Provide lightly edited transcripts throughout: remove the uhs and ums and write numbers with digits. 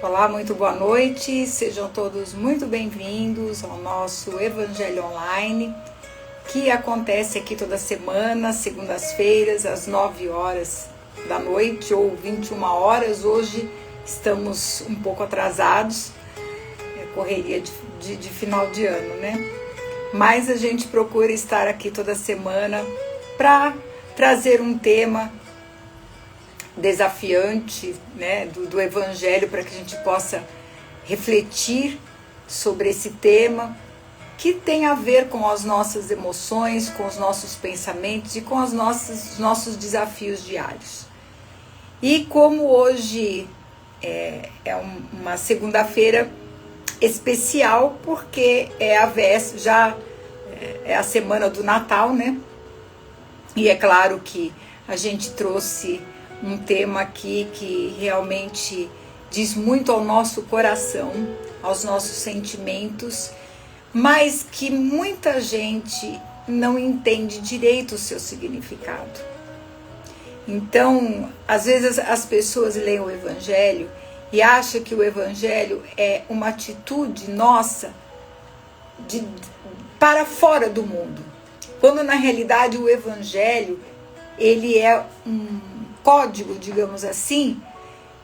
Olá, muito boa noite, sejam todos muito bem-vindos ao nosso Evangelho Online, que acontece aqui toda semana, segundas-feiras, às 9 horas da noite ou 21 horas. Hoje estamos um pouco atrasados, correria de final de ano, né? Mas a gente procura estar aqui toda semana para trazer um tema desafiante, né, do Evangelho, para que a gente possa refletir sobre esse tema que tem a ver com as nossas emoções, com os nossos pensamentos e com os nossos desafios diários. E como hoje é uma segunda-feira especial, porque é a véspera, já é a semana do Natal, né? E é claro que a gente trouxe um tema aqui que realmente diz muito ao nosso coração, aos nossos sentimentos, mas que muita gente não entende direito o seu significado. Então, às vezes as pessoas leem o Evangelho e acham que o Evangelho é uma atitude nossa para fora do mundo, quando na realidade o Evangelho ele é um código, digamos assim,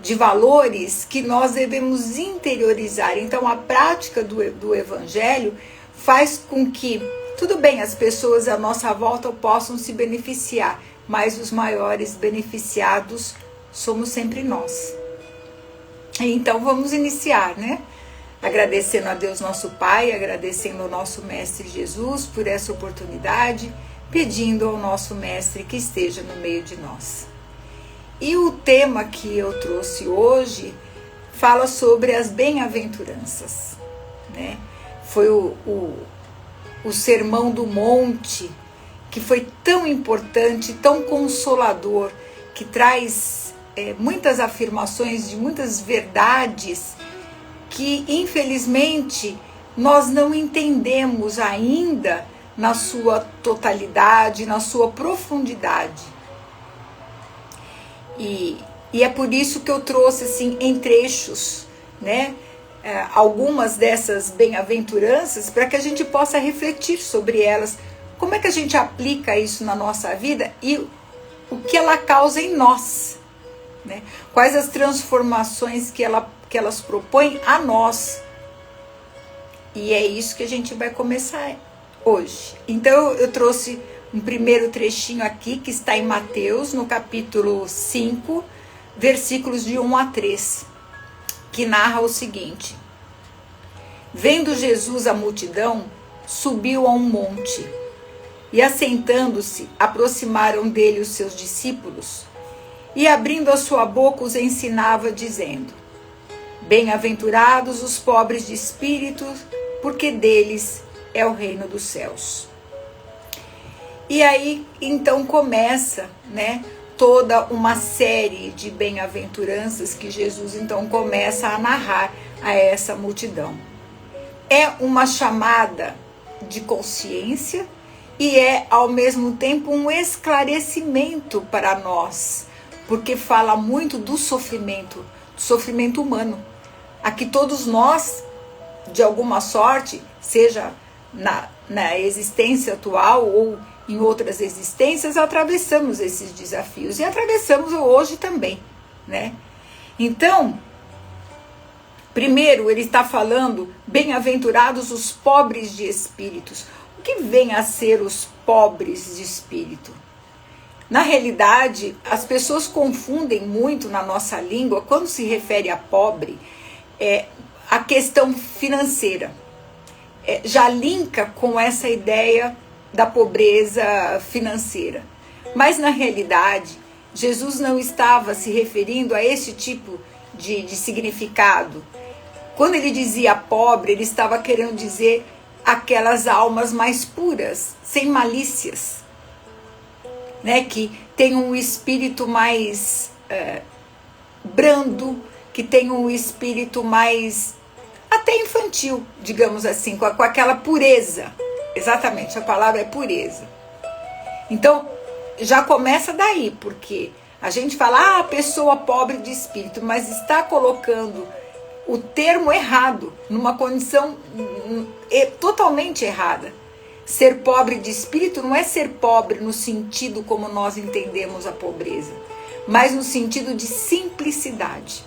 de valores que nós devemos interiorizar. Então, a prática do Evangelho faz com que, tudo bem, as pessoas à nossa volta possam se beneficiar, mas os maiores beneficiados somos sempre nós. Então, vamos iniciar, né? Agradecendo a Deus nosso Pai, agradecendo ao nosso Mestre Jesus por essa oportunidade, pedindo ao nosso Mestre que esteja no meio de nós. E o tema que eu trouxe hoje fala sobre as bem-aventuranças, né? Foi o Sermão do Monte, que foi tão importante, tão consolador, que traz muitas afirmações de muitas verdades que, infelizmente, nós não entendemos ainda na sua totalidade, na sua profundidade. E é por isso que eu trouxe assim em trechos, né, algumas dessas bem-aventuranças, para que a gente possa refletir sobre elas, como é que a gente aplica isso na nossa vida e o que ela causa em nós, né? Quais as transformações que elas propõem a nós. E é isso que a gente vai começar hoje. Então eu trouxe um primeiro trechinho aqui que está em Mateus, no capítulo 5, versículos de 1 a 3, que narra o seguinte: Vendo Jesus a multidão, subiu a um monte, e assentando-se, aproximaram dele os seus discípulos, e abrindo a sua boca os ensinava, dizendo: Bem-aventurados os pobres de espírito, porque deles é o reino dos céus. E aí, então, começa, né, toda uma série de bem-aventuranças que Jesus, então, começa a narrar a essa multidão. É uma chamada de consciência e é, ao mesmo tempo, um esclarecimento para nós, porque fala muito do sofrimento humano, a que todos nós, de alguma sorte, seja na existência atual ou em outras existências, atravessamos esses desafios e atravessamos hoje também, né? Então, primeiro ele está falando, bem-aventurados os pobres de espíritos. O que vem a ser os pobres de espírito? Na realidade, as pessoas confundem muito na nossa língua, quando se refere a pobre, a questão financeira. Já linka com essa ideia da pobreza financeira. Mas, na realidade, Jesus não estava se referindo a esse tipo de significado. Quando ele dizia pobre, ele estava querendo dizer aquelas almas mais puras, sem malícias, né? Que tem um espírito mais brando, que tem um espírito mais até infantil, digamos assim, com aquela pureza. Exatamente, a palavra é pureza. Então, já começa daí, porque a gente fala, pessoa pobre de espírito, mas está colocando o termo errado, numa condição totalmente errada. Ser pobre de espírito não é ser pobre no sentido como nós entendemos a pobreza, mas no sentido de simplicidade.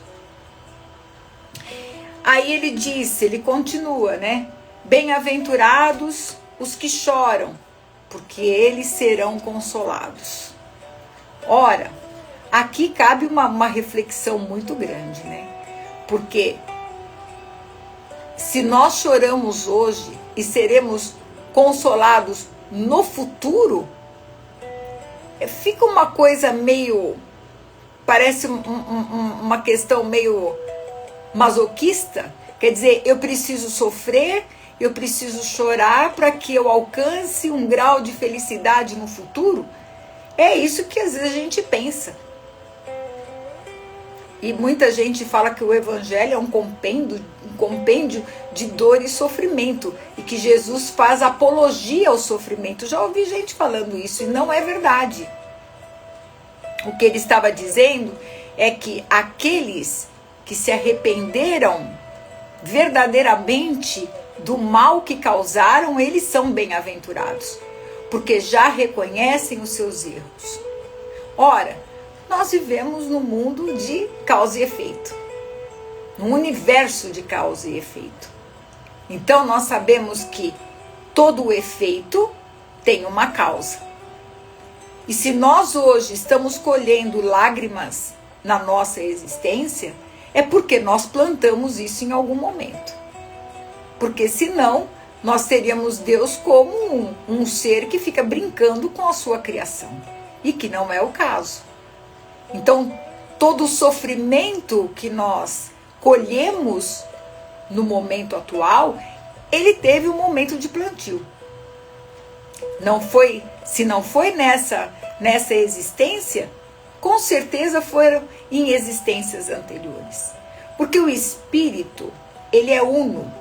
Aí ele continua, né? Bem-aventurados os que choram, porque eles serão consolados. Ora, aqui cabe uma reflexão muito grande, né? Porque se nós choramos hoje e seremos consolados no futuro, fica uma coisa meio, parece uma questão meio masoquista. Quer dizer, eu preciso sofrer, eu preciso chorar para que eu alcance um grau de felicidade no futuro. É isso que às vezes a gente pensa. E muita gente fala que o evangelho é um compêndio de dor e sofrimento, e que Jesus faz apologia ao sofrimento. Já ouvi gente falando isso, e não é verdade. O que ele estava dizendo é que aqueles que se arrependeram verdadeiramente do mal que causaram, eles são bem-aventurados, porque já reconhecem os seus erros. Ora, nós vivemos num mundo de causa e efeito, num universo de causa e efeito. Então nós sabemos que todo o efeito tem uma causa. E se nós hoje estamos colhendo lágrimas na nossa existência, é porque nós plantamos isso em algum momento. Porque senão nós teríamos Deus como um ser que fica brincando com a sua criação, e que não é o caso. Então, todo o sofrimento que nós colhemos no momento atual, ele teve um momento de plantio. Se não foi nessa existência, com certeza foram em existências anteriores. Porque o espírito, ele é uno.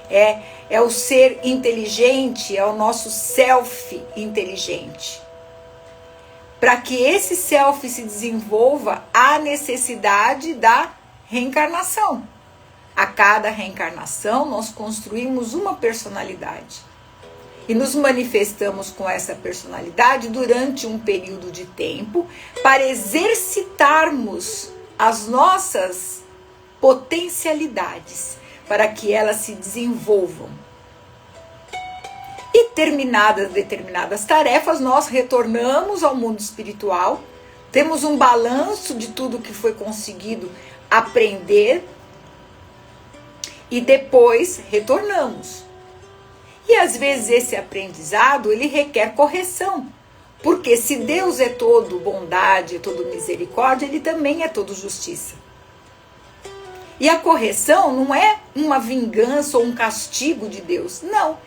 É o ser inteligente, é o nosso self inteligente. Para que esse self se desenvolva, há necessidade da reencarnação. A cada reencarnação, nós construímos uma personalidade. E nos manifestamos com essa personalidade durante um período de tempo para exercitarmos as nossas potencialidades, para que elas se desenvolvam. E terminadas determinadas tarefas, nós retornamos ao mundo espiritual, temos um balanço de tudo que foi conseguido aprender e depois retornamos. E às vezes esse aprendizado, ele requer correção, porque se Deus é todo bondade, é todo misericórdia, ele também é todo justiça. E a correção não é uma vingança ou um castigo de Deus, não.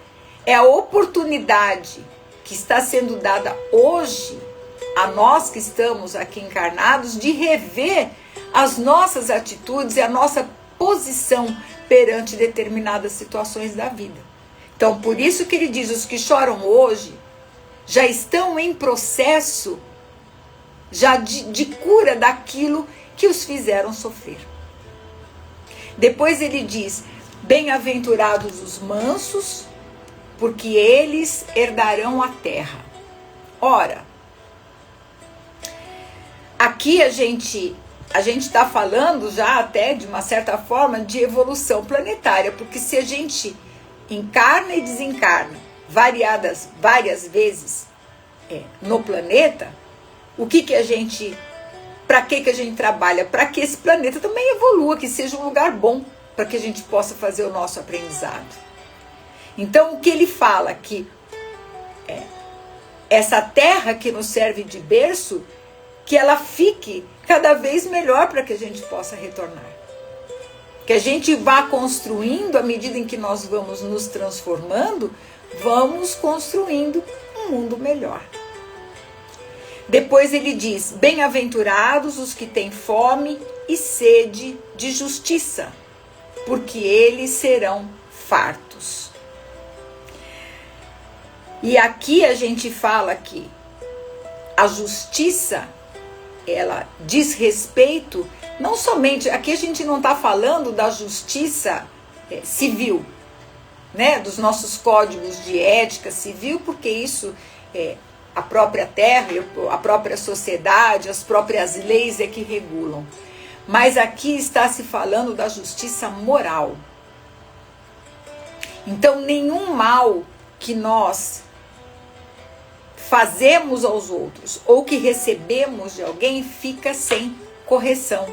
É a oportunidade que está sendo dada hoje a nós que estamos aqui encarnados de rever as nossas atitudes e a nossa posição perante determinadas situações da vida. Então, por isso que ele diz, os que choram hoje já estão em processo já de cura daquilo que os fizeram sofrer. Depois ele diz, bem-aventurados os mansos, porque eles herdarão a terra. Ora, aqui a gente está falando já até de uma certa forma de evolução planetária, porque se a gente encarna e desencarna várias vezes no planeta, para que a gente trabalha? Para que esse planeta também evolua, que seja um lugar bom, para que a gente possa fazer o nosso aprendizado. Então, o que ele fala que essa terra que nos serve de berço, que ela fique cada vez melhor para que a gente possa retornar. Que a gente vá construindo, à medida em que nós vamos nos transformando, vamos construindo um mundo melhor. Depois ele diz, bem-aventurados os que têm fome e sede de justiça, porque eles serão fartos. E aqui a gente fala que a justiça, ela diz respeito Não somente, aqui a gente não está falando da justiça civil, né, dos nossos códigos de ética civil, porque isso a própria terra, a própria sociedade, as próprias leis é que regulam. Mas aqui está se falando da justiça moral. Então, nenhum mal que nós fazemos aos outros ou que recebemos de alguém fica sem correção.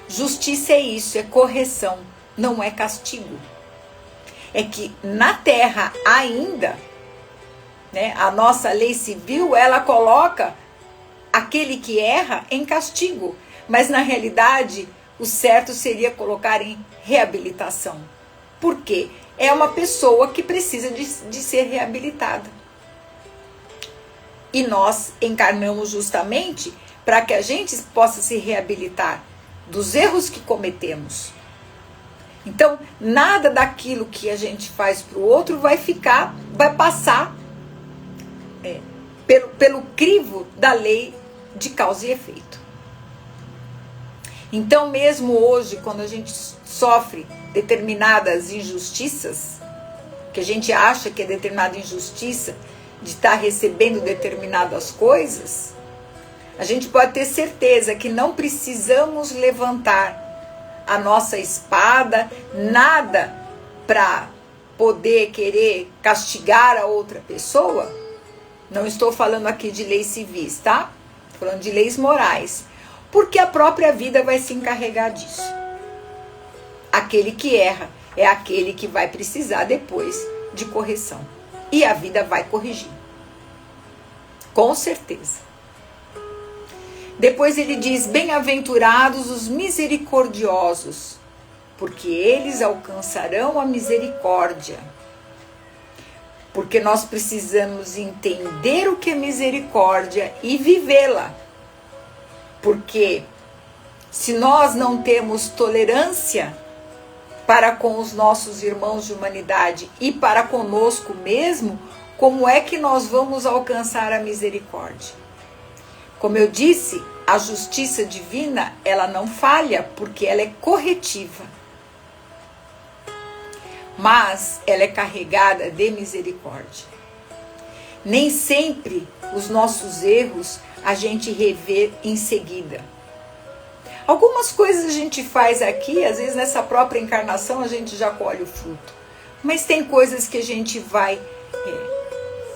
Justiça é isso, é correção, não é castigo. É que na terra ainda, né, a nossa lei civil, ela coloca aquele que erra em castigo, mas na realidade o certo seria colocar em reabilitação. Por quê? É uma pessoa que precisa de ser reabilitada. E nós encarnamos justamente para que a gente possa se reabilitar dos erros que cometemos. Então, nada daquilo que a gente faz para o outro vai passar pelo crivo da lei de causa e efeito. Então, mesmo hoje, quando a gente sofre determinadas injustiças, que a gente acha que é determinada injustiça de estar recebendo determinadas coisas, a gente pode ter certeza que não precisamos levantar a nossa espada, nada para poder querer castigar a outra pessoa. Não estou falando aqui de leis civis, tá? Estou falando de leis morais. Porque a própria vida vai se encarregar disso. Aquele que erra é aquele que vai precisar depois de correção. E a vida vai corrigir. Com certeza. Depois ele diz: bem-aventurados os misericordiosos, porque eles alcançarão a misericórdia. Porque nós precisamos entender o que é misericórdia e vivê-la. Porque se nós não temos tolerância para com os nossos irmãos de humanidade e para conosco mesmo, como é que nós vamos alcançar a misericórdia? Como eu disse, a justiça divina, ela não falha, porque ela é corretiva. Mas ela é carregada de misericórdia. Nem sempre os nossos erros a gente revê em seguida. Algumas coisas a gente faz aqui, às vezes nessa própria encarnação a gente já colhe o fruto. Mas tem coisas que a gente vai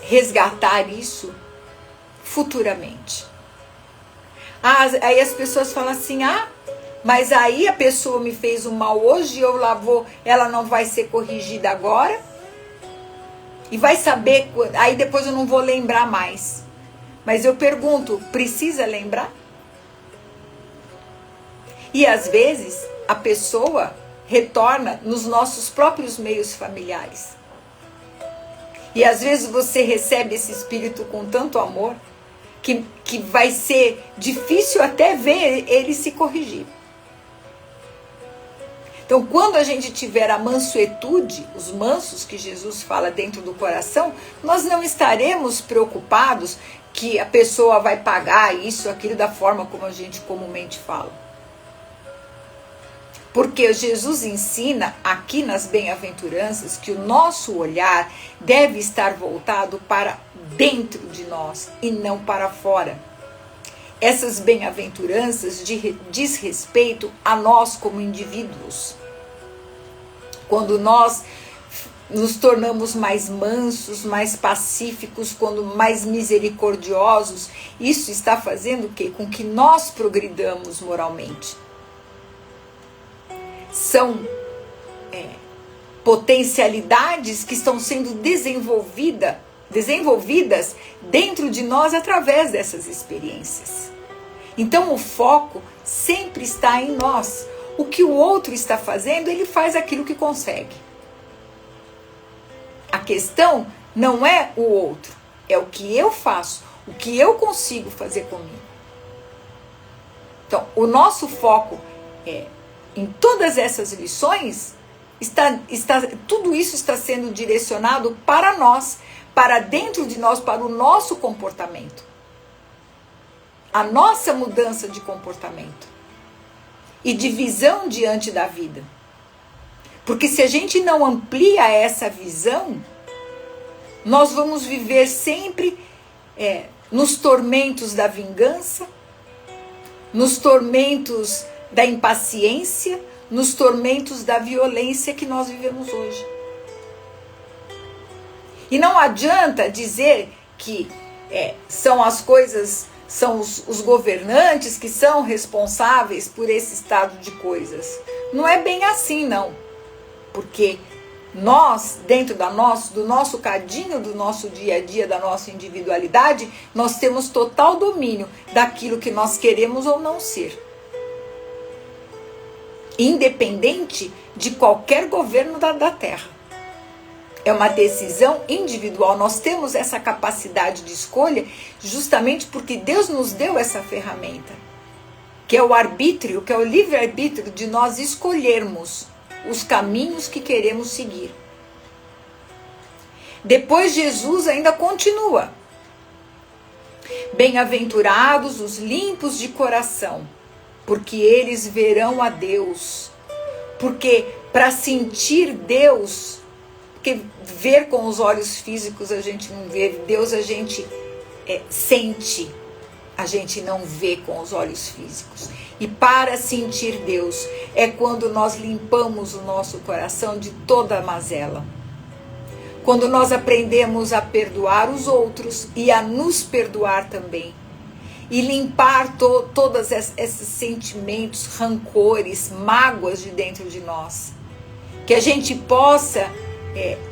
resgatar isso futuramente. Aí as pessoas falam assim: mas aí a pessoa me fez um mal hoje, ela não vai ser corrigida agora? E vai saber, aí depois eu não vou lembrar mais. Mas eu pergunto, precisa lembrar? E às vezes a pessoa retorna nos nossos próprios meios familiares. E às vezes você recebe esse espírito com tanto amor que vai ser difícil até ver ele se corrigir. Então, quando a gente tiver a mansuetude, os mansos que Jesus fala dentro do coração, nós não estaremos preocupados que a pessoa vai pagar isso, aquilo da forma como a gente comumente fala. Porque Jesus ensina aqui nas bem-aventuranças que o nosso olhar deve estar voltado para dentro de nós e não para fora. Essas bem-aventuranças diz respeito a nós como indivíduos. Quando nós nos tornamos mais mansos, mais pacíficos, quando mais misericordiosos, isso está fazendo o quê? Com que nós progridamos moralmente. São potencialidades que estão sendo desenvolvidas dentro de nós através dessas experiências. Então o foco sempre está em nós. O que o outro está fazendo, ele faz aquilo que consegue. A questão não é o outro, é o que eu faço, o que eu consigo fazer comigo. Então, o nosso foco em todas essas lições, tudo isso está sendo direcionado para nós, para dentro de nós, para o nosso comportamento. A nossa mudança de comportamento. e de visão diante da vida. Porque se a gente não amplia essa visão, nós vamos viver sempre nos tormentos da vingança, nos tormentos da impaciência, nos tormentos da violência que nós vivemos hoje. E não adianta dizer que são as coisas, são os governantes que são responsáveis por esse estado de coisas. Não é bem assim, não. Porque nós, dentro do nosso cadinho, do nosso dia a dia, da nossa individualidade, nós temos total domínio daquilo que nós queremos ou não ser. Independente de qualquer governo da Terra. É uma decisão individual. Nós temos essa capacidade de escolha justamente porque Deus nos deu essa ferramenta, que é o arbítrio, que é o livre-arbítrio de nós escolhermos os caminhos que queremos seguir. Depois Jesus ainda continua. Bem-aventurados os limpos de coração, porque eles verão a Deus. Porque para sentir Deus, porque ver com os olhos físicos a gente não vê, Deus a gente sente, a gente não vê com os olhos físicos. E para sentir Deus é quando nós limpamos o nosso coração de toda mazela. Quando nós aprendemos a perdoar os outros e a nos perdoar também. E limpar todos esses sentimentos, rancores, mágoas de dentro de nós. Que a gente possa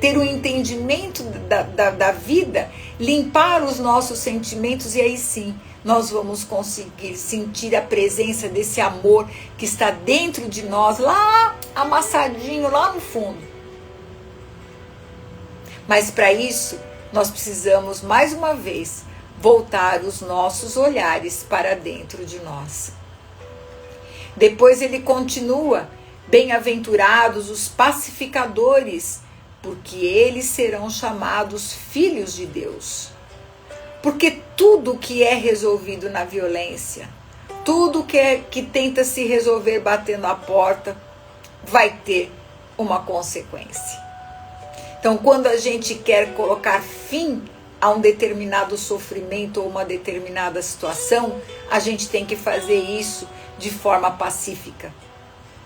ter um entendimento da vida, limpar os nossos sentimentos e aí sim nós vamos conseguir sentir a presença desse amor que está dentro de nós, lá amassadinho, lá no fundo. Mas para isso, nós precisamos, mais uma vez, voltar os nossos olhares para dentro de nós. Depois ele continua, bem-aventurados os pacificadores, porque eles serão chamados filhos de Deus. Porque tudo que é resolvido na violência, tudo que tenta se resolver batendo a porta, vai ter uma consequência. Então, quando a gente quer colocar fim a um determinado sofrimento ou uma determinada situação, a gente tem que fazer isso de forma pacífica.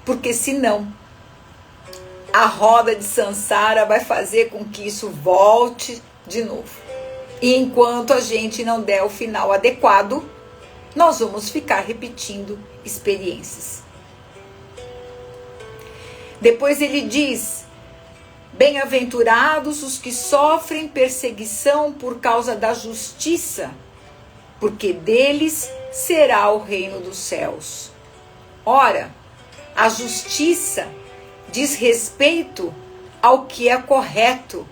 Porque senão, a roda de Sansara vai fazer com que isso volte de novo. E enquanto a gente não der o final adequado, nós vamos ficar repetindo experiências. Depois ele diz, bem-aventurados os que sofrem perseguição por causa da justiça, porque deles será o reino dos céus. Ora, a justiça diz respeito ao que é correto,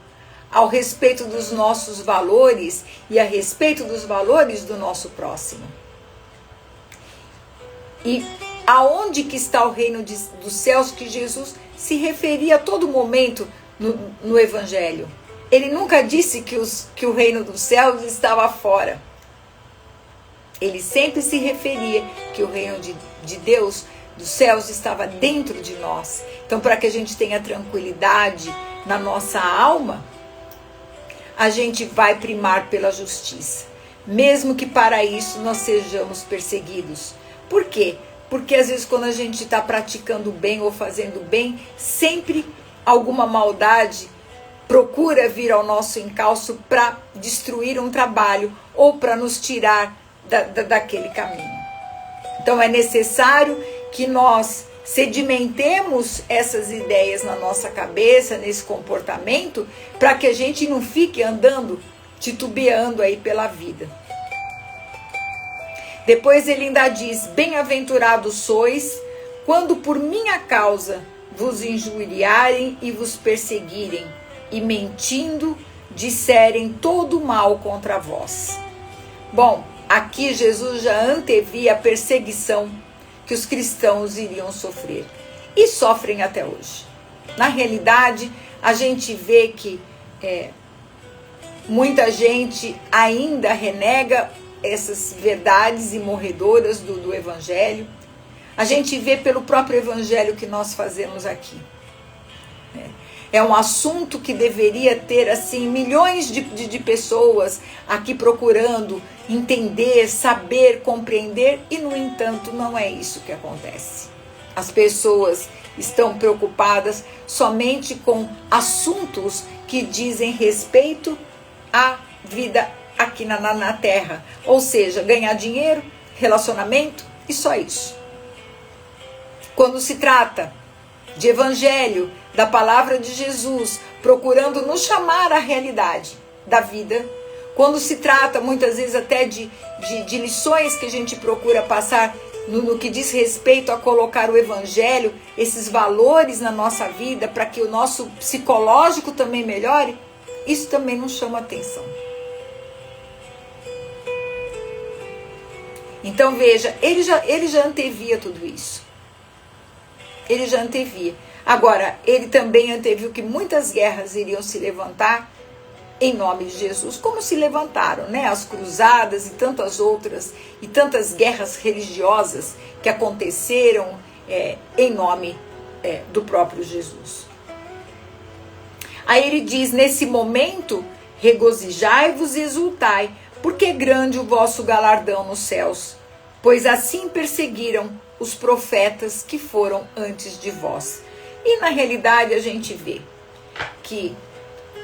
ao respeito dos nossos valores e a respeito dos valores do nosso próximo. E aonde que está o reino dos céus que Jesus se referia a todo momento no Evangelho? Ele nunca disse que o reino dos céus estava fora. Ele sempre se referia que o reino de Deus, dos céus, estava dentro de nós. Então, para que a gente tenha tranquilidade na nossa alma, a gente vai primar pela justiça, mesmo que para isso nós sejamos perseguidos. Por quê? Porque às vezes quando a gente está praticando bem ou fazendo bem, sempre alguma maldade procura vir ao nosso encalço para destruir um trabalho ou para nos tirar daquele caminho. Então é necessário que nós sedimentemos essas ideias na nossa cabeça, nesse comportamento, para que a gente não fique andando, titubeando aí pela vida. Depois ele ainda diz, bem-aventurados sois, quando por minha causa vos injuriarem e vos perseguirem, e mentindo, disserem todo mal contra vós. Bom, aqui Jesus já antevia a perseguição que os cristãos iriam sofrer. E sofrem até hoje. Na realidade, a gente vê que muita gente ainda renega essas verdades imorredoras do Evangelho. A gente vê pelo próprio evangelho que nós fazemos aqui. É um assunto que deveria ter assim milhões de pessoas aqui procurando entender, saber, compreender, e no entanto não é isso que acontece. As pessoas estão preocupadas somente com assuntos que dizem respeito à vida aqui na Terra, ou seja, ganhar dinheiro, relacionamento e só isso. Quando se trata de evangelho, da palavra de Jesus, procurando nos chamar à realidade da vida, quando se trata muitas vezes até de lições que a gente procura passar no que diz respeito a colocar o evangelho, esses valores na nossa vida, para que o nosso psicológico também melhore, isso também não chama atenção. Então veja, ele já antevia tudo isso. Ele já antevia. Agora, ele também anteviu que muitas guerras iriam se levantar em nome de Jesus, como se levantaram, né? As cruzadas e tantas outras, e tantas guerras religiosas que aconteceram em nome do próprio Jesus. Aí ele diz, nesse momento, regozijai-vos e exultai, porque é grande o vosso galardão nos céus, pois assim perseguiram os profetas que foram antes de vós. E na realidade a gente vê que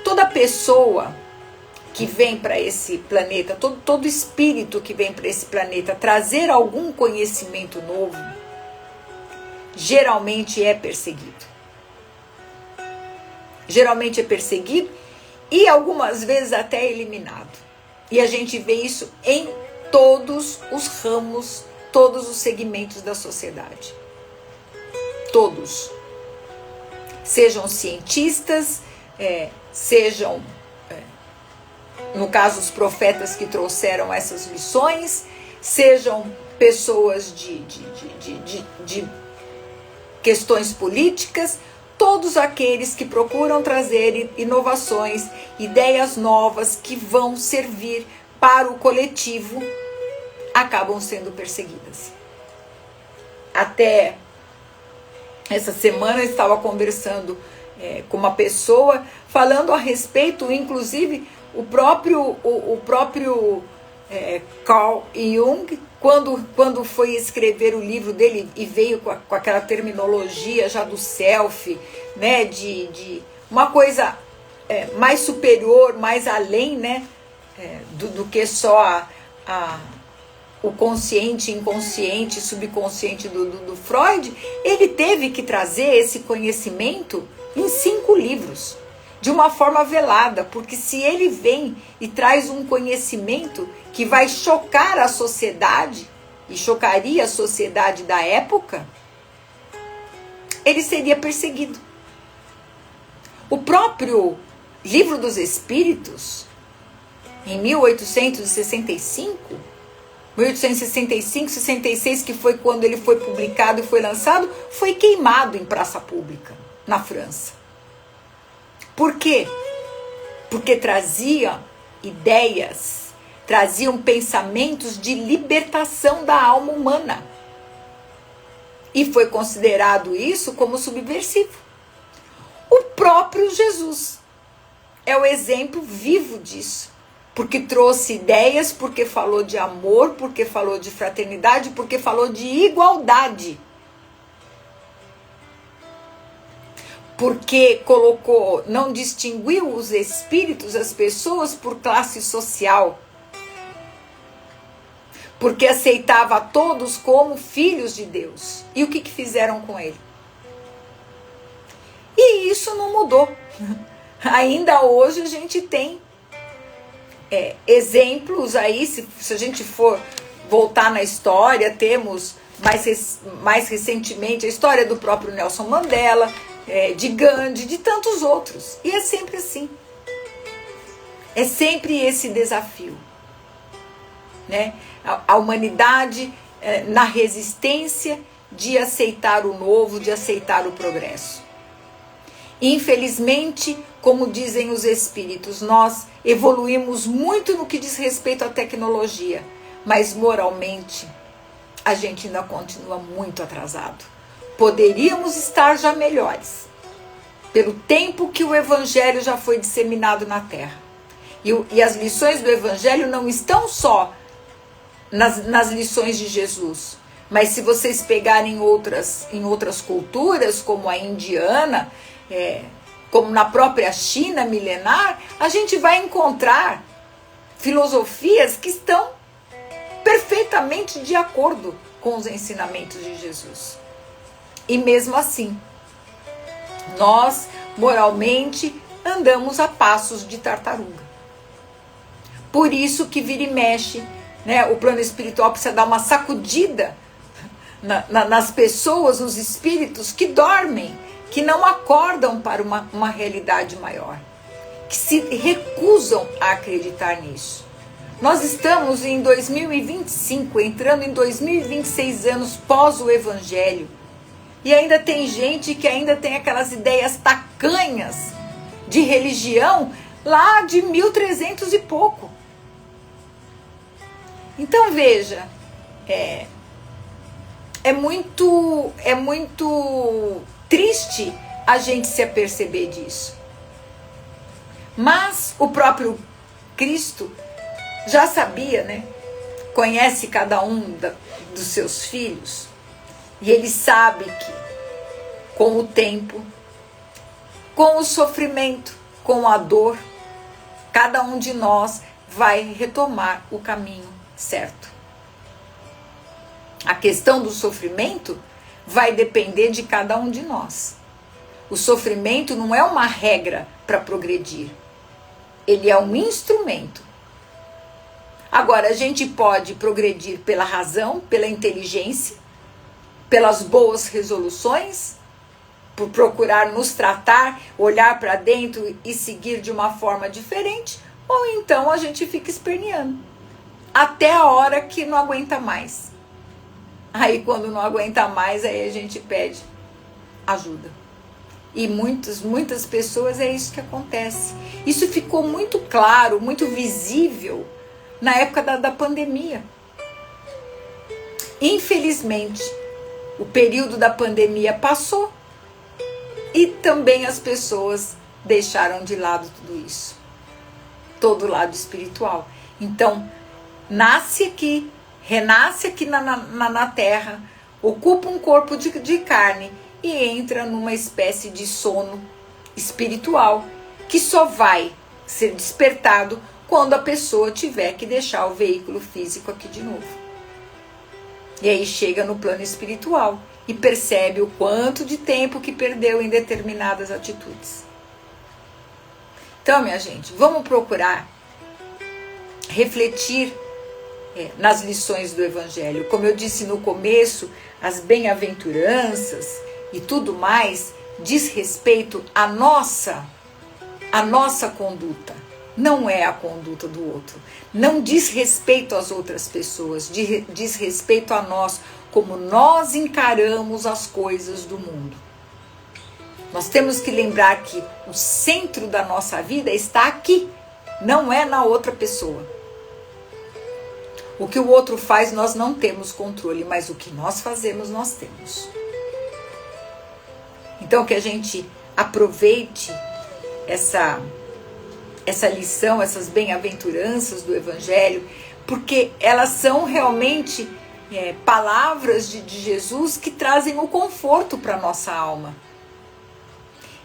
toda pessoa que vem para esse planeta, todo espírito que vem para esse planeta trazer algum conhecimento novo, geralmente é perseguido. Geralmente é perseguido e algumas vezes até eliminado. E a gente vê isso em todos os ramos, todos os segmentos da sociedade. Todos. Sejam cientistas, sejam, no caso, os profetas que trouxeram essas lições, sejam pessoas de questões políticas, todos aqueles que procuram trazer inovações, ideias novas que vão servir para o coletivo, acabam sendo perseguidas. Até essa semana eu estava conversando com uma pessoa, falando a respeito, inclusive, o próprio Carl Jung, quando foi escrever o livro dele e veio com aquela terminologia já do self, né, de uma coisa mais superior, mais além, né, do que só o consciente, inconsciente, subconsciente do Freud, ele teve que trazer esse conhecimento em 5 livros, de uma forma velada, porque se ele vem e traz um conhecimento que vai chocar a sociedade, e chocaria a sociedade da época, ele seria perseguido. O próprio Livro dos Espíritos, em 1865, 66, que foi quando ele foi publicado e foi lançado, foi queimado em praça pública, na França. Por quê? Porque trazia ideias, traziam pensamentos de libertação da alma humana. E foi considerado isso como subversivo. O próprio Jesus é o exemplo vivo disso. Porque trouxe ideias, porque falou de amor, porque falou de fraternidade, porque falou de igualdade. Porque não distinguiu os espíritos, as pessoas por classe social. Porque aceitava a todos como filhos de Deus. E o que fizeram com ele? E isso não mudou. Ainda hoje a gente tem exemplos aí, se a gente for voltar na história, temos mais recentemente a história do próprio Nelson Mandela, de Gandhi, de tantos outros. E é sempre assim. É sempre esse desafio, né? A humanidade na resistência de aceitar o novo, de aceitar o progresso. Infelizmente, como dizem os espíritos, nós evoluímos muito no que diz respeito à tecnologia, mas moralmente a gente ainda continua muito atrasado. Poderíamos estar já melhores, pelo tempo que o Evangelho já foi disseminado na Terra. E as lições do Evangelho não estão só nas lições de Jesus, mas se vocês pegarem em outras culturas, como a indiana, como na própria China milenar, a gente vai encontrar filosofias que estão perfeitamente de acordo com os ensinamentos de Jesus. E mesmo assim, nós moralmente andamos a passos de tartaruga. Por isso que vira e mexe, né, o plano espiritual precisa dar uma sacudida nas pessoas, nos espíritos que dormem, que não acordam para uma realidade maior, que se recusam a acreditar nisso. Nós estamos em 2025, entrando em 2026 anos pós o Evangelho, e ainda tem gente que ainda tem aquelas ideias tacanhas de religião lá de 1300 e pouco. Então veja, é muito triste a gente se aperceber disso. Mas o próprio Cristo já sabia, né? Conhece cada um dos seus filhos. E ele sabe que com o tempo, com o sofrimento, com a dor, cada um de nós vai retomar o caminho certo. A questão do sofrimento vai depender de cada um de nós. O sofrimento não é uma regra para progredir. Ele é um instrumento. Agora, a gente pode progredir pela razão, pela inteligência, pelas boas resoluções, por procurar nos tratar, olhar para dentro e seguir de uma forma diferente, ou então a gente fica esperneando até a hora que não aguenta mais. Aí quando não aguenta mais, aí a gente pede ajuda. E muitas pessoas é isso que acontece. Isso ficou muito claro, muito visível na época da pandemia. Infelizmente, o período da pandemia passou e também as pessoas deixaram de lado tudo isso. Todo o lado espiritual. Então, nasce aqui, renasce aqui na terra, ocupa um corpo de carne e entra numa espécie de sono espiritual que só vai ser despertado quando a pessoa tiver que deixar o veículo físico aqui de novo. E aí chega no plano espiritual e percebe o quanto de tempo que perdeu em determinadas atitudes. Então, minha gente, vamos procurar refletir nas lições do Evangelho. Como eu disse no começo, as bem-aventuranças e tudo mais diz respeito à nossa conduta. Não é a conduta do outro. Não diz respeito às outras pessoas, diz respeito a nós, como nós encaramos as coisas do mundo. Nós temos que lembrar que o centro da nossa vida está aqui, não é na outra pessoa. O que o outro faz nós não temos controle, mas o que nós fazemos nós temos. Então que a gente aproveite essa lição, essas bem-aventuranças do Evangelho, porque elas são realmente palavras de Jesus que trazem o conforto para a nossa alma.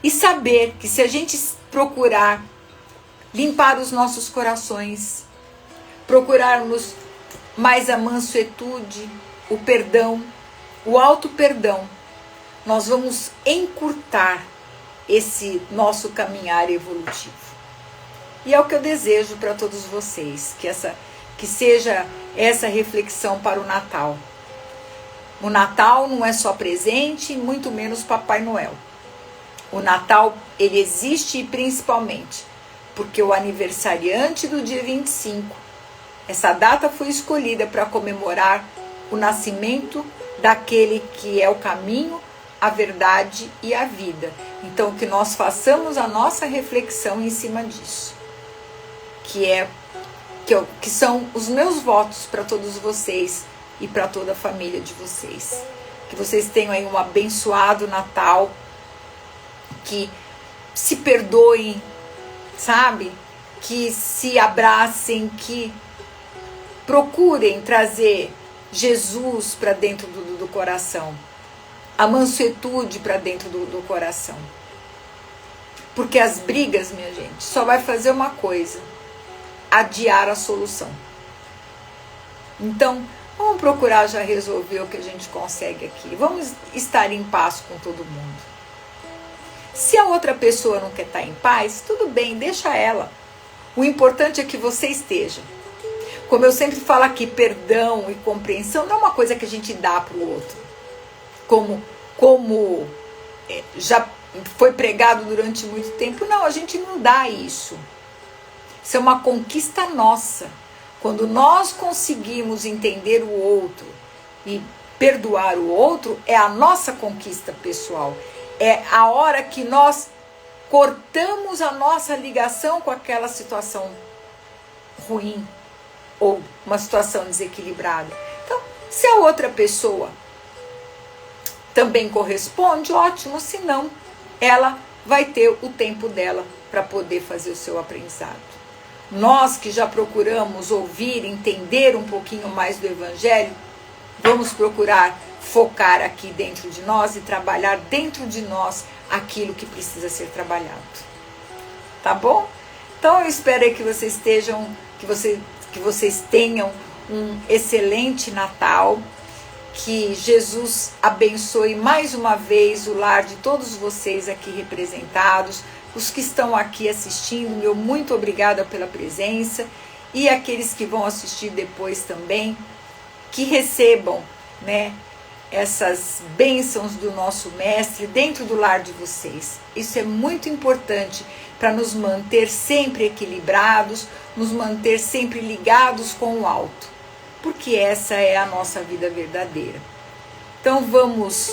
E saber que se a gente procurar limpar os nossos corações, procurarmos mais a mansuetude, o perdão, o auto-perdão, nós vamos encurtar esse nosso caminhar evolutivo. E é o que eu desejo para todos vocês, que seja essa reflexão para o Natal. O Natal não é só presente, muito menos Papai Noel. O Natal, ele existe principalmente porque o aniversariante do dia 25, essa data foi escolhida para comemorar o nascimento daquele que é o caminho, a verdade e a vida. Então, que nós façamos a nossa reflexão em cima disso. Que são os meus votos para todos vocês e para toda a família de vocês. Que vocês tenham aí um abençoado Natal, que se perdoem, sabe? Que se abracem, que procurem trazer Jesus para dentro do coração, a mansuetude para dentro do coração. Porque as brigas, minha gente, só vai fazer uma coisa: adiar a solução. Então, vamos procurar já resolver o que a gente consegue aqui. Vamos estar em paz com todo mundo. Se a outra pessoa não quer estar em paz, tudo bem, deixa ela. O importante é que você esteja. Como eu sempre falo aqui, perdão e compreensão não é uma coisa que a gente dá para o outro. Como já foi pregado durante muito tempo. Não, a gente não dá isso. Isso é uma conquista nossa. Quando nós conseguimos entender o outro e perdoar o outro, é a nossa conquista pessoal. É a hora que nós cortamos a nossa ligação com aquela situação ruim ou uma situação desequilibrada. Então, se a outra pessoa também corresponde, ótimo. Se não, ela vai ter o tempo dela para poder fazer o seu aprendizado. Nós que já procuramos ouvir, entender um pouquinho mais do Evangelho, vamos procurar focar aqui dentro de nós e trabalhar dentro de nós aquilo que precisa ser trabalhado. Tá bom? Então eu espero que vocês tenham um excelente Natal, que Jesus abençoe mais uma vez o lar de todos vocês aqui representados, os que estão aqui assistindo, meu muito obrigada pela presença, e aqueles que vão assistir depois também, que recebam, né, essas bênçãos do nosso Mestre dentro do lar de vocês. Isso é muito importante para nos manter sempre equilibrados, nos manter sempre ligados com o alto, porque essa é a nossa vida verdadeira. Então vamos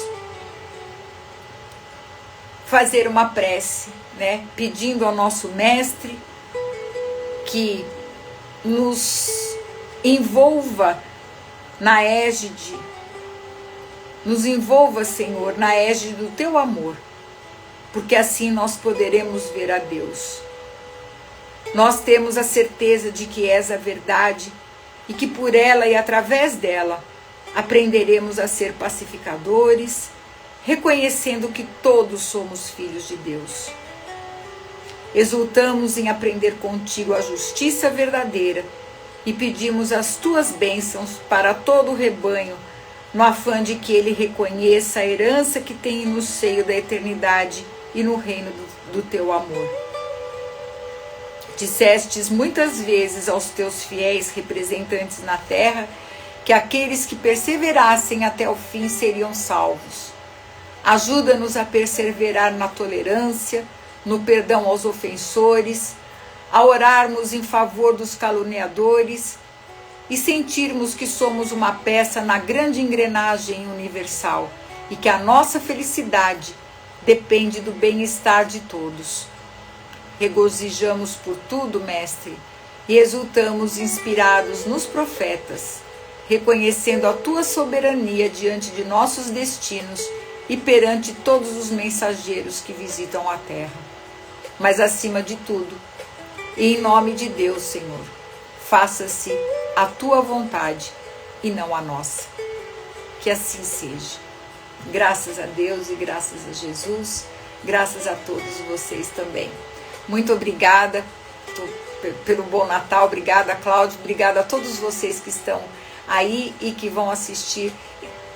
fazer uma prece, né, pedindo ao nosso Mestre que nos envolva na égide, nos envolva, Senhor, na égide do Teu amor, porque assim nós poderemos ver a Deus. Nós temos a certeza de que és a verdade e que por ela e através dela aprenderemos a ser pacificadores, reconhecendo que todos somos filhos de Deus. Exultamos em aprender contigo a justiça verdadeira e pedimos as tuas bênçãos para todo o rebanho, no afã de que ele reconheça a herança que tem no seio da eternidade e no reino do teu amor. Dissestes muitas vezes aos teus fiéis representantes na terra que aqueles que perseverassem até o fim seriam salvos. Ajuda-nos a perseverar na tolerância, no perdão aos ofensores, a orarmos em favor dos caluniadores e sentirmos que somos uma peça na grande engrenagem universal e que a nossa felicidade depende do bem-estar de todos. Regozijamos por tudo, Mestre, e exultamos inspirados nos profetas, reconhecendo a tua soberania diante de nossos destinos e perante todos os mensageiros que visitam a terra. Mas acima de tudo, e em nome de Deus, Senhor, faça-se a tua vontade e não a nossa. Que assim seja. Graças a Deus e graças a Jesus, graças a todos vocês também. Muito obrigada pelo bom Natal, obrigada, Cláudio, obrigada a todos vocês que estão aí e que vão assistir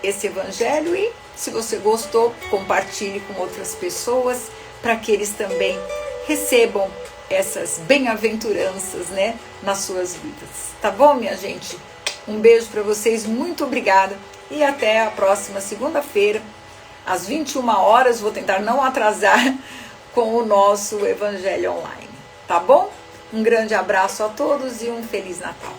esse Evangelho. E se você gostou, compartilhe com outras pessoas para que eles também recebam essas bem-aventuranças, né, nas suas vidas. Tá bom, minha gente? Um beijo para vocês, muito obrigada e até a próxima segunda-feira, às 21 horas, vou tentar não atrasar com o nosso Evangelho Online, tá bom? Um grande abraço a todos e um Feliz Natal.